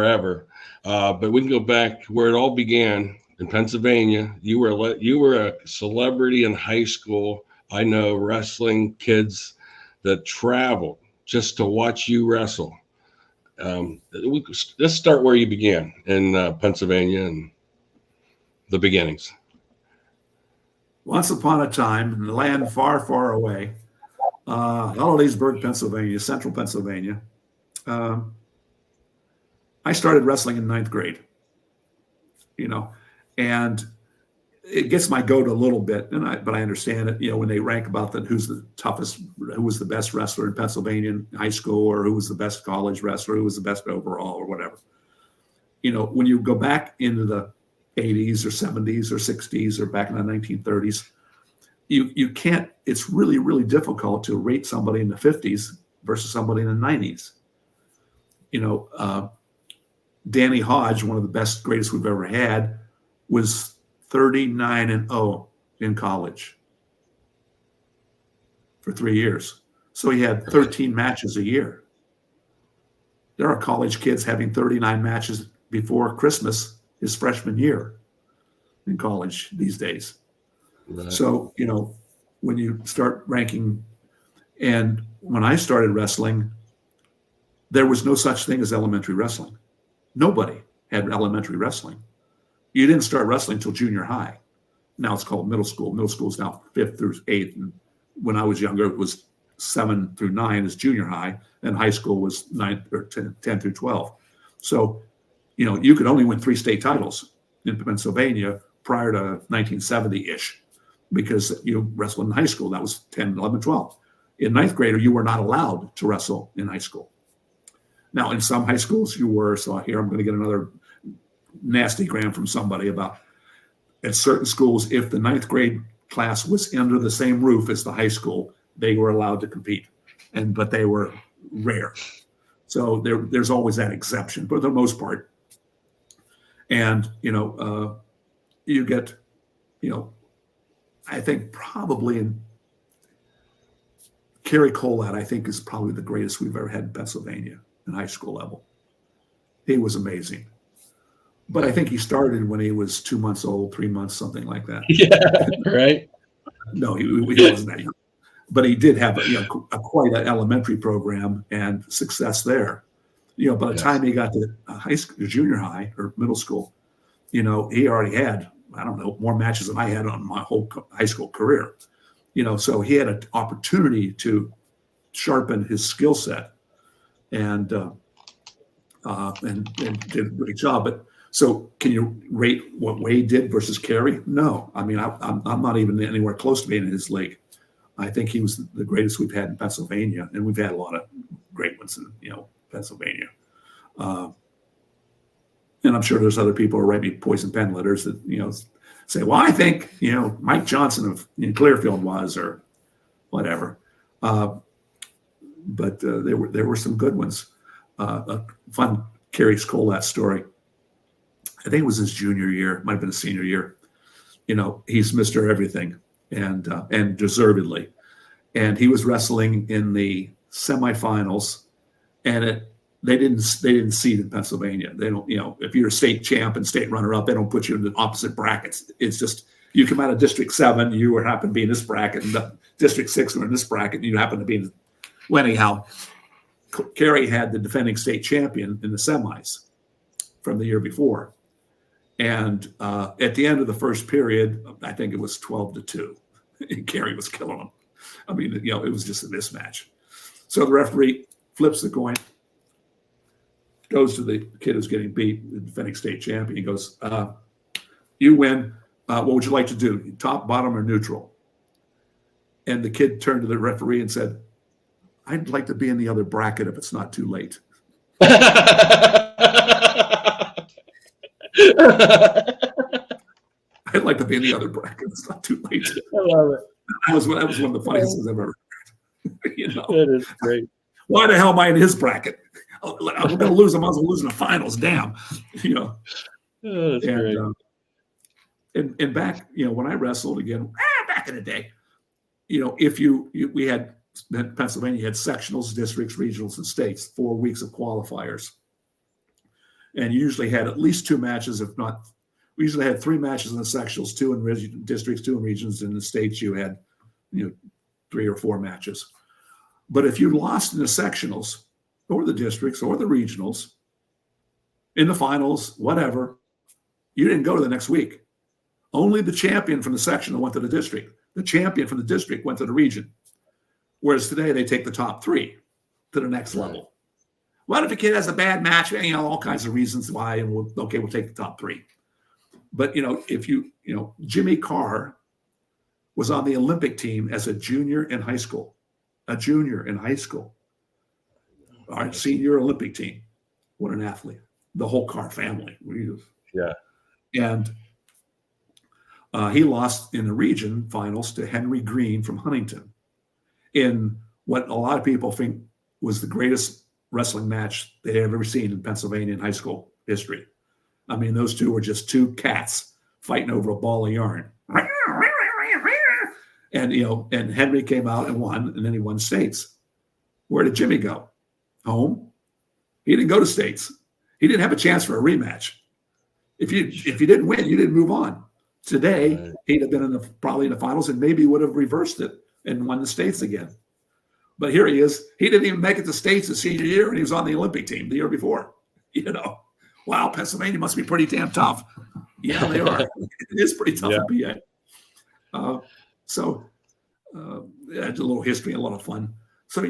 forever. But we can go back where it all began in Pennsylvania. You were a celebrity in high school. I know wrestling kids that traveled just to watch you wrestle. Let's start where you began in Pennsylvania and the beginnings. Once upon a time, in the land far, far away, Hollidaysburg, Pennsylvania, central Pennsylvania, um, I started wrestling in ninth grade, you know, and it gets my goat a little bit, but I understand it. When they rank about who's the toughest, who was the best wrestler in Pennsylvania in high school, or who was the best college wrestler, who was the best overall, or whatever. When you go back into the 80s or 70s or 60s or back in the 1930s, you can't. It's really, really difficult to rate somebody in the 50s versus somebody in the 90s. Danny Hodge, one of the best, greatest we've ever had, was 39-0 in college for 3 years. So he had 13 matches a year. There are college kids having 39 matches before Christmas his freshman year in college these days. Right. So, when you start ranking, and when I started wrestling, there was no such thing as elementary wrestling. Nobody had elementary wrestling. You didn't start wrestling until junior high. Now it's called middle school. Middle school is now 5th through 8th. And when I was younger, it was 7 through 9 is junior high, and high school was 9 or 10 through 12. So, you could only win 3 state titles in Pennsylvania prior to 1970-ish because you wrestled in high school. That was 10, 11, 12. In ninth grader, you were not allowed to wrestle in high school. Now, in some high schools, you were. So here I'm going to get another nasty gram from somebody about at certain schools, if the ninth grade class was under the same roof as the high school, they were allowed to compete, but they were rare. So there's always that exception, but for the most part. And, you get, I think probably in Kerry Kolat, I think is probably the greatest we've ever had in Pennsylvania in high school level. He was amazing. But I think he started when he was 2 months old, 3 months, something like that. Yeah, right. No, he wasn't that young. But he did have quite an elementary program and success there. By the time he got to high school, junior high or middle school, he already had, I don't know, more matches than I had on my whole high school career. So he had an opportunity to sharpen his skill set and did a great job. But so can you rate what Wade did versus Kerry? No. I mean, I'm not even anywhere close to being in his league. I think he was the greatest we've had in Pennsylvania, and we've had a lot of great ones in Pennsylvania. And I'm sure there's other people who write me poison pen letters that say, well, I think Mike Johnson of Clearfield was, or whatever. But there were some good ones. A fun Kerry's Kolat story. I think it was his junior year, might have been his senior year. He's Mr. Everything, and deservedly. And he was wrestling in the semifinals, and they didn't seed in Pennsylvania. They don't, if you're a state champ and state runner-up, they don't put you in the opposite brackets. It's just you come out of District 7, you happen to be in this bracket, and the District 6 were in this bracket, and you happen to be in. Well, anyhow, Kerry had the defending state champion in the semis from the year before. And at the end of the first period, I think it was 12-2. And Kerry was killing him. I mean, it was just a mismatch. So the referee flips the coin, goes to the kid who's getting beat, the defending state champion. He goes, you win. What would you like to do? Top, bottom, or neutral? And the kid turned to the referee and said, I'd like to be in the other bracket if it's not too late. I'd like to be in the other bracket. It's not too late. I love it. That was one of the funniest things I've ever heard. That is great. Why the hell am I in his bracket? I'm going to lose. I might as well lose in the finals. Damn. That's great. And back, when I wrestled again, back in the day, we had Pennsylvania had sectionals, districts, regionals, and states, 4 weeks of qualifiers. and you usually had at least 2 matches, if not, we usually had 3 matches in the sectionals, 2 in districts, 2 in regions. In the states, you had 3 or 4 matches. But if you lost in the sectionals or the districts or the regionals, in the finals, whatever, you didn't go to the next week. Only the champion from the sectional went to the district. The champion from the district went to the region. Whereas today, they take the top 3 to the next level. What if a kid has a bad match? All kinds of reasons why, and we'll take the top 3. But, if Jimmy Carr was on the Olympic team as a junior in high school. All right, senior Olympic team. What an athlete. The whole Carr family. Yeah. And he lost in the region finals to Henry Green from Huntington in what a lot of people think was the greatest wrestling match they have ever seen in Pennsylvania in high school history. I mean, those two were just 2 cats fighting over a ball of yarn. And, and Henry came out and won, and then he won states. Where did Jimmy go? Home. He didn't go to states. He didn't have a chance for a rematch. If you didn't win, you didn't move on. Today, he'd have been probably in the finals and maybe would have reversed it and won the states again. But here he is. He didn't even make it to states his senior year, and he was on the Olympic team the year before. Wow, Pennsylvania must be pretty damn tough. Yeah, they are. It is pretty tough in PA. It's a little history, a lot of fun. So